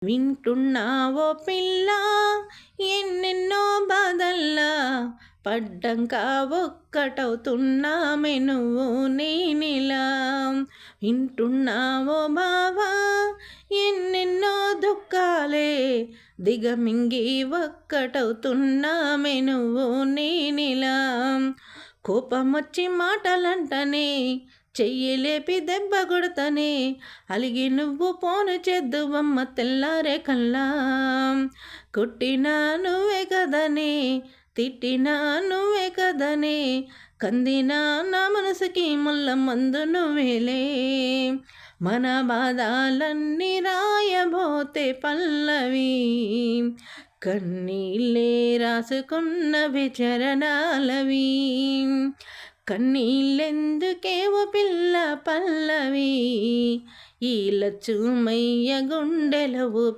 వింటున్నావో పిల్ల ఎన్నెన్నో బాధల్లా పడ్డంక ఒక్కటవుతున్నామే నువ్వు నేనిలా. వింటున్నావో బావా ఎన్నెన్నో దుఃఖాలే దిగమింగి ఒక్కటవుతున్నామే నువ్వు నేనిలా. కోపమొచ్చి మాటలంటనే చెయ్యిలేపి దెబ్బ కొడతనే అలిగి నువ్వు పోను చేద్దువమ్మ తెల్లారే కల్లా. కొట్టినా నువ్వే కదనే తిట్టినా నువ్వే కదనే కందినా నా మనసుకి ముల్ల మందు నువ్వేలే. మన బాధలన్నీ రాయబోతే పల్లవి కన్నీళ్ళే రాసుకున్నవి చరణాలవి. కన్నీళ్ళెందుకేవో పిల్ల పల్లవి ఈ లచ్చుమయ్య గుండెలవు